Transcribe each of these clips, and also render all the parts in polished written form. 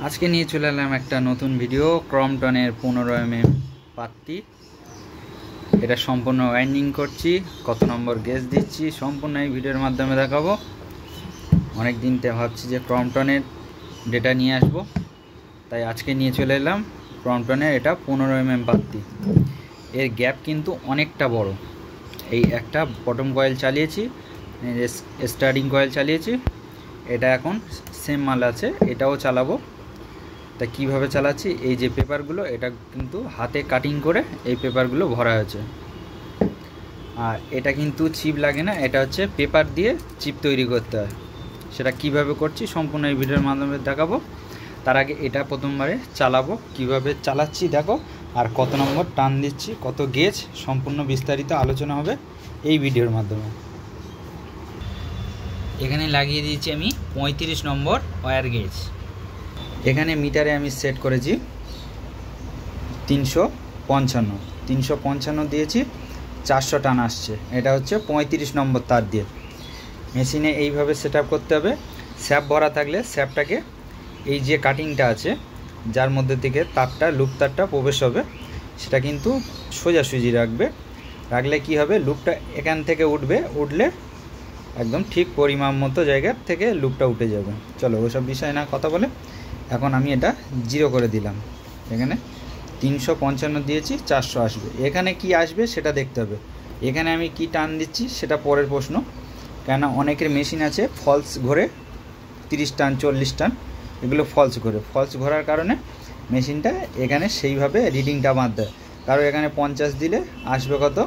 আজকে নিয়ে চলে এলাম একটা নতুন ভিডিও ক্রমটনের 15 mm পাত্তি। এটা সম্পূর্ণ ওয়াইন্ডিং করছি, কত নম্বর গেজ দিচ্ছি সম্পূর্ণ এই ভিডিওর মাধ্যমে দেখাবো। অনেক দিন থেকে ভাবছি যে ক্রমটনের ডেটা নিয়ে আসব, তাই আজকে নিয়ে চলে এলাম ক্রমটনের এটা 15 mm পাত্তি। এর গ্যাপ কিন্তু অনেকটা বড়। এই একটা বটম কয়েল চালিয়েছি, স্টার্টিং কয়েল চালিয়েছি, এটা এখন সেম মাল আছে, এটাও চালাবো। তা কীভাবে চালাচ্ছি, এই যে পেপারগুলো এটা কিন্তু হাতে কাটিং করে এই পেপারগুলো ভরা হয়েছে। আর এটা কিন্তু চিপ লাগে না, এটা হচ্ছে পেপার দিয়ে চিপ তৈরি করতে হয়। সেটা কিভাবে করছি সম্পূর্ণ এই ভিডিওর মাধ্যমে দেখাবো। তার আগে এটা প্রথমবারে চালাবো, কিভাবে চালাচ্ছি দেখো, আর কত নম্বর টান দিচ্ছি, কত গেজ, সম্পূর্ণ বিস্তারিত আলোচনা হবে এই ভিডিওর মাধ্যমে। এখানে লাগিয়ে দিয়েছি আমি 35 নম্বর ওয়্যার গেজ। এখানে মিটারে আমি সেট করেছি 355 দিয়েছি, 400 টান আসছে। এটা হচ্ছে 35 নম্বর তার দিয়ে মেশিনে এইভাবে সেট করতে হবে। স্যাপ ভরা থাকলে স্যাপটাকে এই যে কাটিংটা আছে যার মধ্যে থেকে তারটা লুপ তারটা প্রবেশ হবে, সেটা কিন্তু সোজাসুজি রাখলে কি হবে, লুপটা এখান থেকে উঠলে একদম ঠিক পরিমাণ মতো জায়গা থেকে লুপটা উঠে যাবে। চলো ওসব বিষয় না কথা বলে, এখন আমি এটা 0 করে দিলাম। এখানে 355 দিয়েছি, 400 আসবে। এখানে কি আসবে সেটা দেখতে হবে। এখানে আমি কি টান দিচ্ছি সেটা পরের প্রশ্ন, কেননা অনেকের মেশিন আছে ফলস ঘোরে 30 টান 40 টান, এগুলো ফলস ঘোরার কারণে মেশিনটা এখানে সেইভাবে রিডিংটা বাঁধতে হয়। কারণ এখানে 50 দিলে আসবে কত,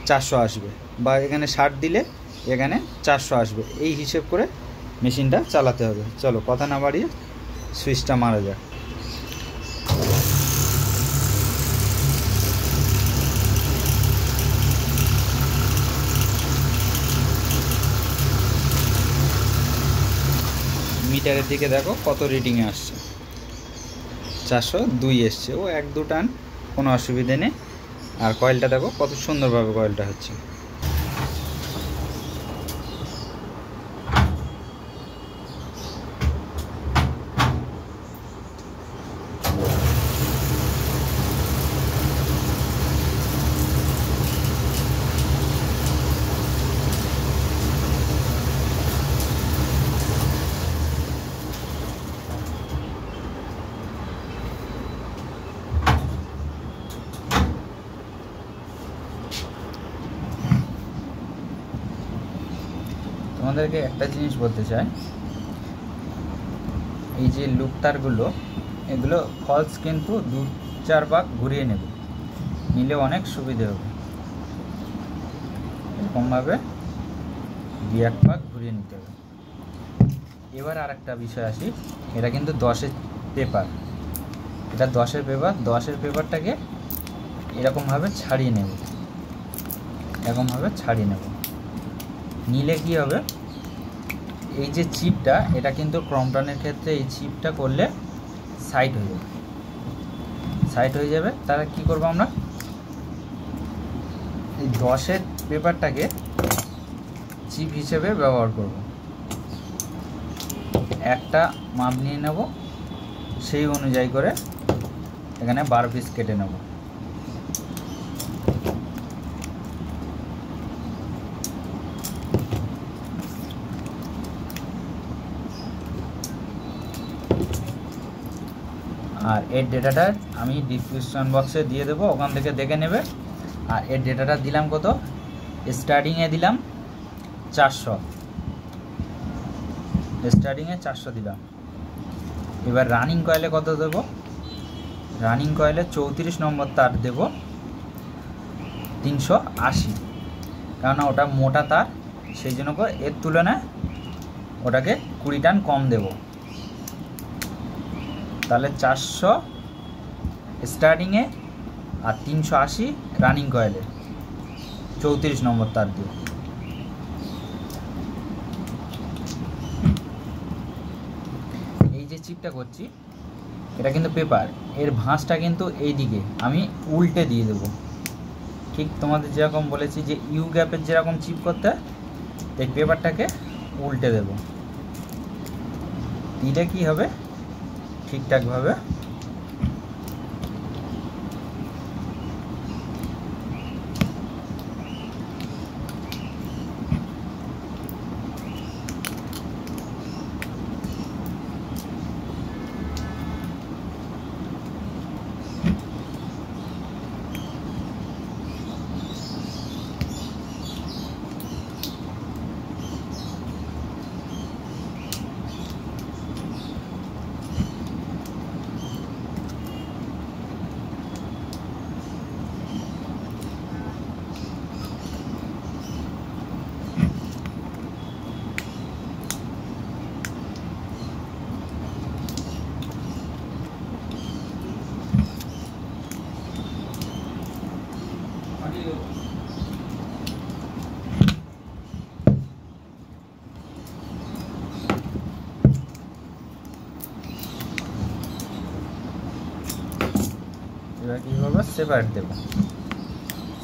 400 আসবে, বা এখানে 60 দিলে এখানে 400 আসবে। এই হিসেব করে মেশিনটা চালাতে হবে। চলো কথা না বাড়িয়ে সুইচটা মারা যাক। মিটারের দিকে দেখো কত রিডিংয়ে আসছে, 402 এসছে। ও 1-2 টান, কোনো অসুবিধে নেই। আর কয়েলটা দেখো কত সুন্দরভাবে কয়েলটা হচ্ছে। তোমাদেরকে একটা জিনিস বলতে চাই, এই যে লুপ তারগুলো এগুলো ফলস কিন্তু 2-4 ভাগ ঘুরিয়ে নিলে অনেক সুবিধে হবে। এরকমভাবে 2-1 ভাগ ঘুরিয়ে নিতে হবে। এবার আর একটা বিষয় আসি, এটা কিন্তু 10-এর পেপার, এটা 10-এর পেপার। 10-এর পেপারটাকে এরকমভাবে ছাড়িয়ে নেব, নিলে কি হবে, এই যে চিপটা, এটা কিন্তু ক্রমটনের ক্ষেত্রে এই চিপটা করলে সাইড হয়ে যাবে। তাহলে কি করব, আমরা এই 10-এর পেপারটাকে চিপ হিসেবে ব্যবহার করব। একটা মাপ নিয়ে নেব, সেই অনুযায়ী করে এখানে 12 পিস কেটে নেব। আর এর ডেটাটা আমি ডিসক্রিপশন বক্সে দিয়ে দেবো, ওখান থেকে দেখে নেবে। আর এর ডেটাটা দিলাম কত, স্টার্টিংয়ে দিলাম 400, দিলাম। এবার রানিং কয়েলে কত দেব, রানিং কয়েলে 34 নম্বর তার দেব 380, কারণ ওটা মোটা তার, সেই জন্য এর তুলনায় ওটাকে 20 টান কম দেব। তাহলে 400 স্টার্টিংয়ে আর 380 রানিং কয়েলে 34 নম্বর তার দিয়ে। এই যে চিপটা করছি এটা কিন্তু পেপার, এর ভাঁজটা কিন্তু এই দিকে আমি উল্টে দিয়ে দেবো। ঠিক তোমাদের যেরকম বলেছি যে ইউ গ্যাপের যেরকম চিপ করতে, এই পেপারটাকে উল্টে দেব, দিলে কি হবে, ঠিকঠাকভাবে এবার কী করবো, সেপারেট দেবো।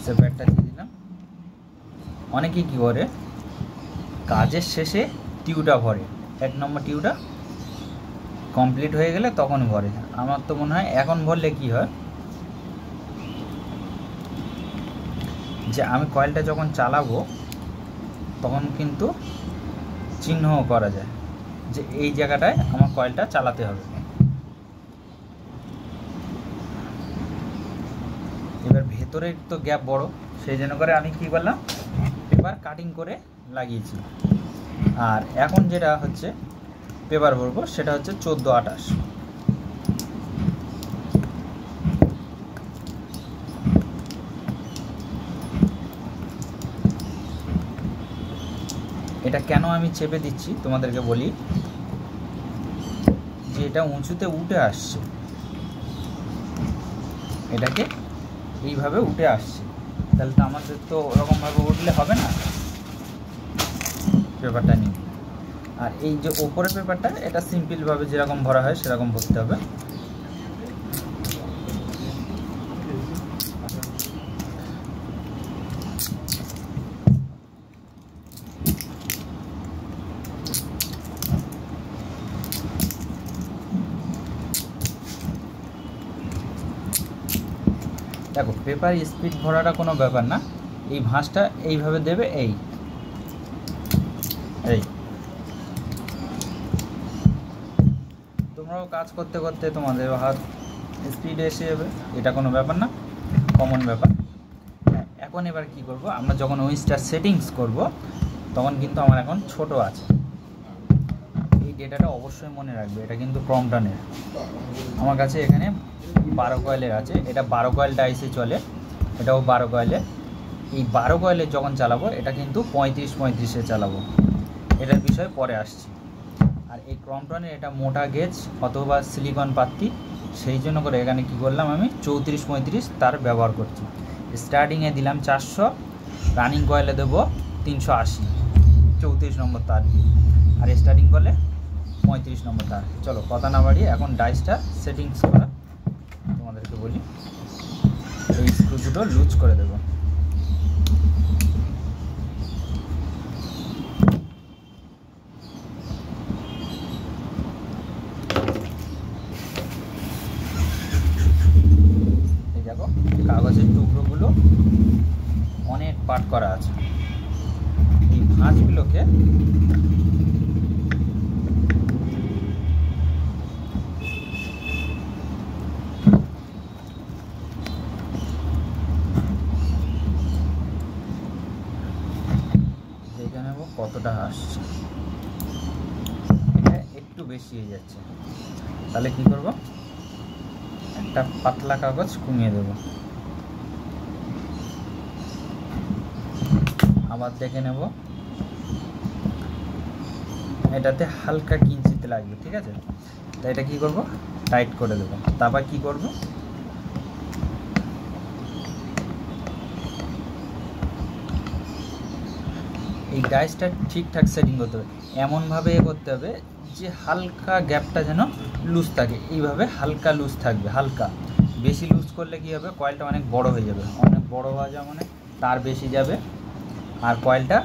সেপারেটটা দিয়ে দিলাম। অনেকে কী করে কাজের শেষে টিউটা ভরে, 1 নম্বর টিউটা কমপ্লিট হয়ে গেলে তখন ভরে। আমার তো মনে হয় এখন ভরলে কি হয়, যে আমি কয়েলটা যখন চালাবো তখন কিন্তু চিহ্ন করা যায় যে এই জায়গাটায় আমার কয়েলটা চালাতে হবে। এবার ভেতরের তো গ্যাপ বড়, সেই জন্য করে আমি কি করলাম, পেপার কাটিং করে লাগিয়েছি। আর এখন যেটা হচ্ছে পেপার ভরবো সেটা হচ্ছে 14-28। এটা কেন আমি চেপে দিচ্ছি তোমাদেরকে বলি, যে এটা উঁচুতে উঠে আসছে, এটাকে এইভাবে উঠে আসছে, তাহলে তো আমাদের তো ওরকমভাবে উঠলে হবে না। পেপারটা নিয়ে, আর এই যে ওপরের পেপারটা এটা সিম্পলভাবে যেরকম ভরা হয় সেরকম ভরতে হবে। দেখো পেপার স্পিড ভরাটা কোনো ব্যাপার না, এই ভাঁজটা এইভাবে দেবে, এই তোমরাও কাজ করতে করতে তোমাদের হাত স্পিডে এসে যাবে, এটা কোনো ব্যাপার না, কমন ব্যাপার। এখন এবার কি করব, আমরা যখন উইন্সটার সেটিংস করব তখন কিন্তু আমার এখন ছোট আছে। এই ডেটাটা অবশ্যই মনে রাখবে, এটা কিন্তু ক্রমটনের। আমার কাছে এখানে 12 কয়েলের আছে, এটা 12 কয়েল ডাইসে চলে, এটাও 12 কয়েলের। এই 12 কয়েলের যখন চালাবো এটা কিন্তু 35-35-এ চালাবো, এটার বিষয়ে পরে আসছি। আর এই ক্রমটনের এটা মোটা গেজ অথবা সিলিকন পাত্তি, সেই জন্য করে এখানে কি করলাম, আমি 34-35 তার ব্যবহার করছি। স্টার্টিংয়ে দিলাম 400, রানিং কয়েলে দেবো 380, 34 নম্বর তার দিয়ে, আর স্টার্টিং করলে 35 নম্বর তার। চলো কথা না বাড়িয়ে এখন ডাইসটা সেটিংস করা তোমাদেরকে বলি। এই স্ক্রু দুটো লুজ করে দেবো। এই দেখো কাগজের টুকরোগুলো অনেক পাট করা আছে, এই ভাঁজগুলোকে দেখে নেব কতটা আসছে। এটা একটু বেশি হয়ে যাচ্ছে, তাহলে কি করব, একটা পাতলা কাগজ কমিয়ে দেব। আবার দেখে নেব, এটাতে হালকা কিঞ্চিতে লাগবে, ঠিক আছে। তাই এটা কি করব, টাইট করে দেব। তারপর কি করব, এই ডাইসটা ঠিকঠাক সেটিং করতে হবে, এমনভাবে করতে হবে যে হালকা গ্যাপটা যেন লুজ থাকে, এইভাবে হালকা লুজ থাকবে। হালকা, বেশি লুজ করলে কি হবে, কয়েলটা অনেক বড় হয়ে যাবে, অনেক বড় হওয়া যাবে মানে তার বেশি যাবে, আর কয়েলটা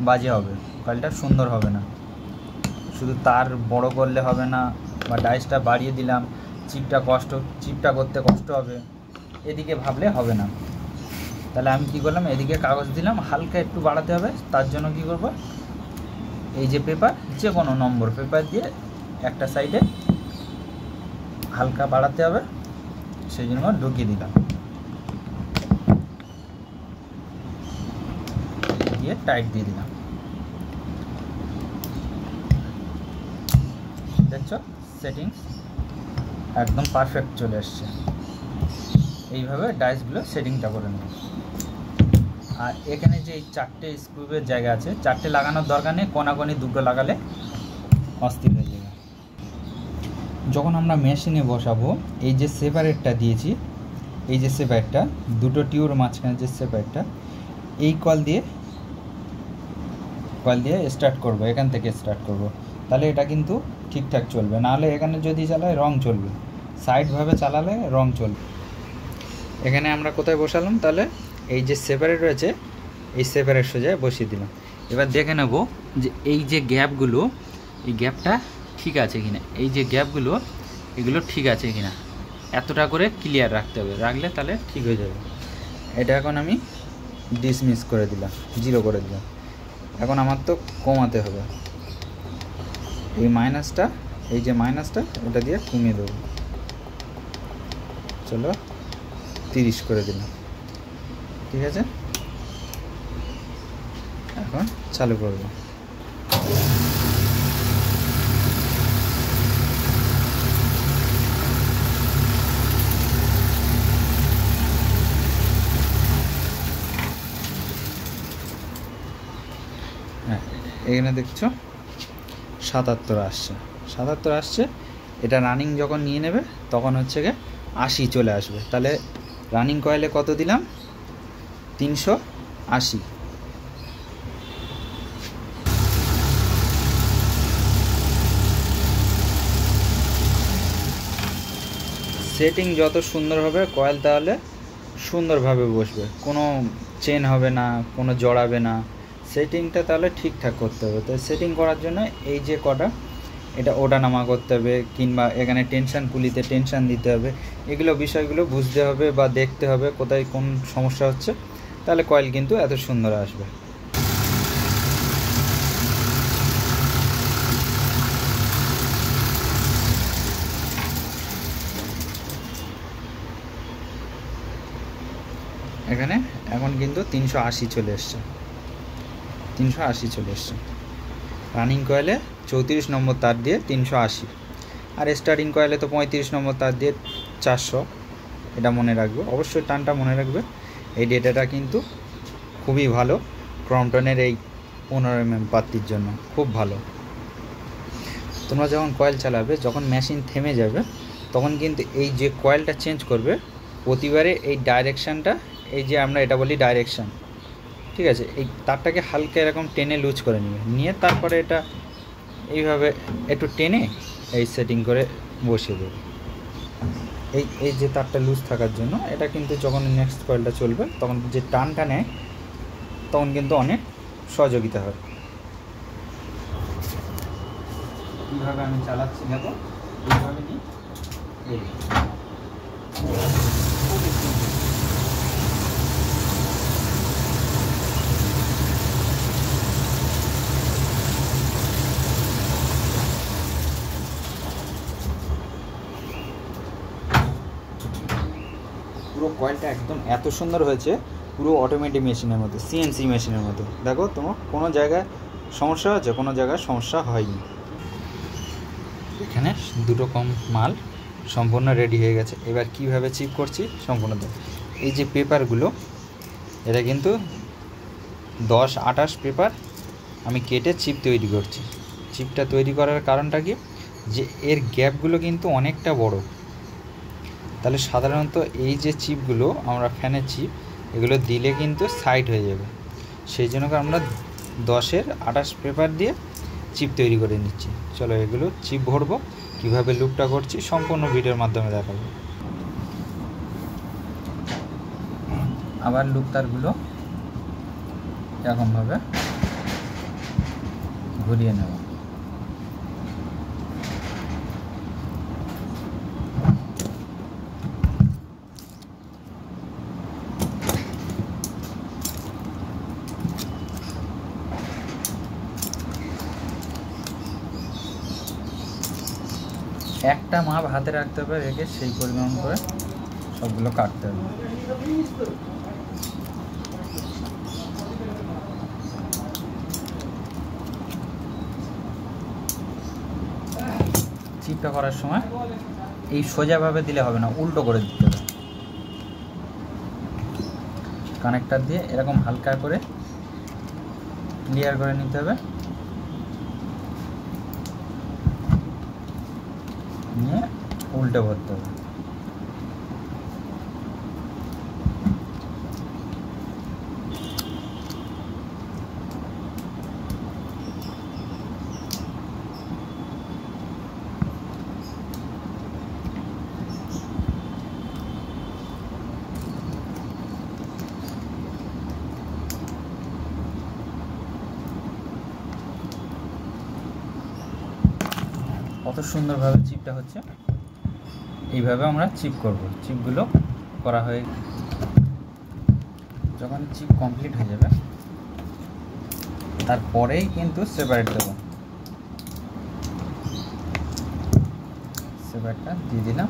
বাজে হবে, কয়েলটা সুন্দর হবে না। শুধু তার বড় করলে হবে না, বা ডাইসটা বাড়িয়ে দিলাম, চিপটা করতে কষ্ট হবে, এদিকে ভাবলে হবে না। তাহলে আমি কি করলাম, এদিকে কাগজ দিলাম, হালকা একটু বাড়াতে হবে। তার জন্য কি করব, এই যে পেপার, যে কোনো নম্বর পেপার দিয়ে একটা সাইডে হালকা বাড়াতে হবে, সেই জন্য ঢুকিয়ে দিলাম, দিয়ে টাইট দিয়ে দিলাম। দেখছো সেটিংস একদম পারফেক্ট চলে আসছে। এইভাবে ডাইসগুলো সেটিংটা করে নেব। আর এখানে যে এই 4টে স্ক্রুপের জায়গা আছে, 4টে লাগানোর দরকার নেই, কোনাকোনি 2টো লাগালে অস্থির হয়ে যাবে। যখন আমরা মেশিনে বসাবো, এই যে সেপারেটটা দিয়েছি, এই যে সেপারেটটা, 2টো টিউর মাঝখানে যে সেপারেটটা, এই কল দিয়ে স্টার্ট করব, এখান থেকে স্টার্ট করব। তাহলে এটা কিন্তু ঠিকঠাক চলবে, নাহলে এখানে যদি চালায় রং চলবে, সাইডভাবে চালালে রং চলবে। এখানে আমরা কোথায় বসালাম, তাহলে এই যে সেপারেট রয়েছে, এই সেপারেট সোজা বসিয়ে দিলাম। এবার দেখে নেব যে এই যে গ্যাপগুলো, এই গ্যাপটা ঠিক আছে কিনা, এই যে গ্যাপগুলো এগুলো ঠিক আছে কিনা, এতটা করে ক্লিয়ার রাখতে হবে, রাখলে তাহলে ঠিক হয়ে যাবে। এটা এখন আমি ডিসমিস করে দিলাম, 0 করে দিলাম। এখন আমার তো কমাতে হবে, এই মাইনাসটা, এই যে মাইনাসটা, এটা দিয়ে কমিয়ে দেবো। চলো 30 করে দিলাম, ঠিক আছে। এখন চালু করব। হ্যাঁ, এখানে দেখছো 77 আসছে, 77 আসছে। এটা রানিং যখন নিয়ে নেবে তখন হচ্ছে গিয়ে 80 চলে আসবে। তাহলে রানিং কয়েলে কত দিলাম, 380। সেটিং যত সুন্দর হবে কয়েল তাহলে সুন্দরভাবে বসবে, কোনো চেন হবে না, কোনো জড়াবে না। সেটিংটা তাহলে ঠিকঠাক করতে হবে। তো সেটিং করার জন্য এই যে কটা, এটা ওটা নামা করতে হবে, কিংবা এখানে টেনশান পুলিতে টেনশান দিতে হবে, এগুলো বিষয়গুলো বুঝতে হবে বা দেখতে হবে কোথায় কোন সমস্যা হচ্ছে, তাহলে কয়েল কিন্তু এত সুন্দর আসবে। এখানে এখন কিন্তু 380 চলে এসছে, 380 চলে এসছে। রানিং কয়েলে 34 নম্বর তার দিয়ে 380, আর স্টার্টিং কয়েলে তো 35 নম্বর তার দিয়ে 400। এটা মনে রাখবে, অবশ্যই টানটা মনে রাখবে। এই ডেটাটা কিন্তু খুবই ভালো, ক্রম্পটনের এই 15 mm পাত্তির জন্য খুব ভালো। তোমরা যখন কয়েল চালাবে, যখন মেশিন থেমে যাবে, তখন কিন্তু এই যে কয়েলটা চেঞ্জ করবে, প্রতিবারে এই ডাইরেকশানটা, এই যে আমরা এটা বলি ডাইরেকশান, ঠিক আছে, এই তারটাকে হালকা এরকম টেনে লুজ করে নেবে, নিয়ে তারপরে এটা এইভাবে একটু টেনে এই সেটিং করে বসিয়ে দেবে। এই যে তারটা লুজ থাকার জন্য, এটা কিন্তু যখন নেক্সট কয়েলটা চলবে তখন যে টানটা নেয়, তখন কিন্তু অনেক সহযোগিতা হয়। কীভাবে আমি চালাচ্ছি দেখো, এইভাবে নিই, এই পুরো কয়েলটা একদম এত সুন্দর হয়েছে, পুরো অটোমেটিক মেশিনের মতো, সিএনসি মেশিনের মতো। দেখো তোমার কোনো জায়গায় সমস্যা হচ্ছে, কোনো জায়গায় সমস্যা হয়নি। এখানে 2টো কম মাল সম্পূর্ণ রেডি হয়ে গেছে। এবার কিভাবে চিপ করছি সম্পূর্ণ দেখো। এই যে পেপারগুলো, এটা কিন্তু 10-28 পেপার আমি কেটে চিপ তৈরি করছি। চিপটা তৈরি করার কারণটা কি, যে এর গ্যাপগুলো কিন্তু অনেকটা বড়। তাহলে সাধারণত এই যে চিপগুলো আমরা ফ্যানের চিপ, এগুলো দিলে কিন্তু সাইড হয়ে যাবে, সেই জন্য আমরা 10-28 পেপার দিয়ে চিপ তৈরি করে নিচ্ছি। চলো এগুলো চিপ ভরবো, কীভাবে লুপটা করছি সম্পূর্ণ ভিডিওর মাধ্যমে দেখাবো। আবার লুপ তারগুলো এরকমভাবে ঘুরিয়ে নেব। একটা মাপ হাতে রাখতে হবে, রেখে সেই পরিমাণ করে সবগুলো কাটতে হবে। চিপটা করার সময় এই সোজাভাবে দিলে হবে না, উল্টো করে দিতে হবে। কানেক্টর দিয়ে এরকম হালকা করে ক্লিয়ার করে নিতে হবে, নিয়ে উল্টে ভরতে হবে। কত সুন্দরভাবে চিপটা হচ্ছে। এইভাবে আমরা চিপ করব। চিপগুলো করা হয়ে যখন চিপ কমপ্লিট হয়ে যাবে তারপরেই কিন্তু সেপারেট দেবো। সেপারেটটা দিয়ে দিলাম।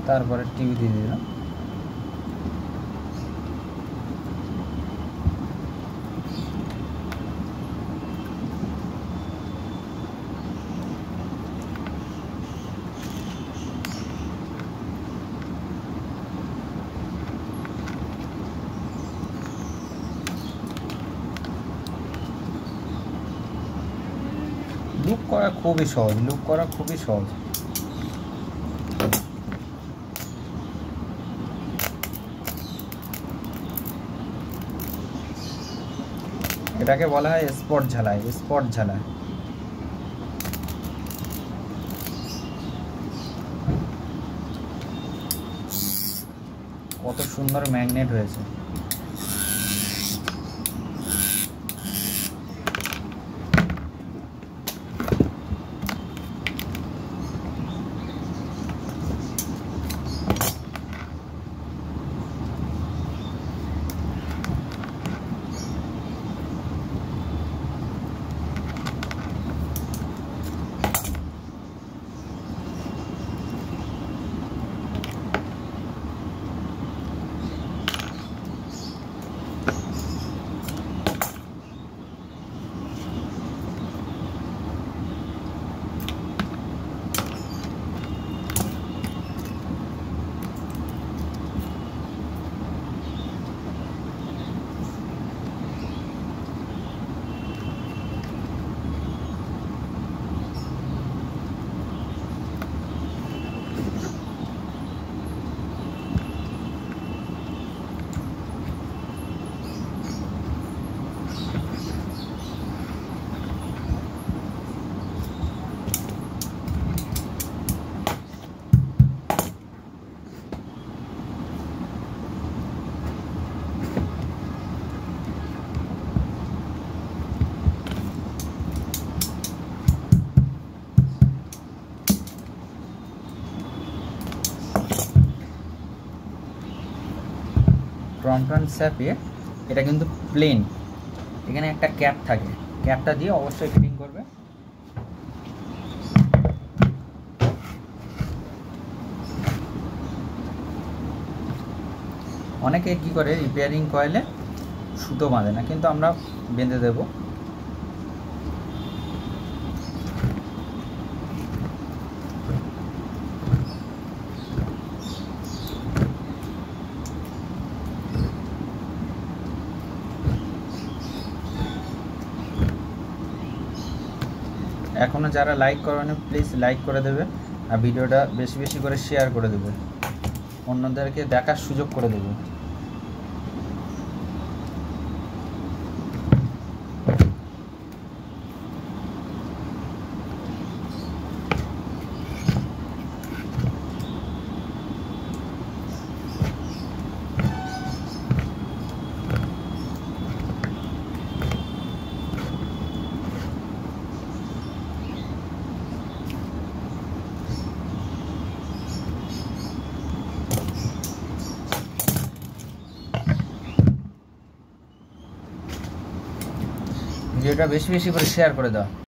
তারপরে টিভি দিয়ে দিলাম। লুপ করা খুবই সহজ, লুপ করা খুবই সহজ। এটাকে বলা হয় স্পট ঝালাই, স্পট ঝালাই। কত সুন্দর ম্যাগনেট হয়েছে। ক্রম্পটন স্যাপে এটা কিন্তু প্লেন, এখানে একটা ক্যাপ থাকে, ক্যাপটা দিয়ে অবশ্যই ফিটিং করবে। অনেকে কি করে রিপেয়ারিং কয়েলে সুতো বাঁধে না, কিন্তু আমরা বেঁধে দেব। এখনো যারা লাইক করেনি প্লিজ লাইক করে দেবে, আর ভিডিওটা বেশি বেশি করে শেয়ার করে দেবে, অন্যদেরকে দেখার সুযোগ করে দেবে। ভিডিওটা বেশি বেশি করে শেয়ার করে দাও।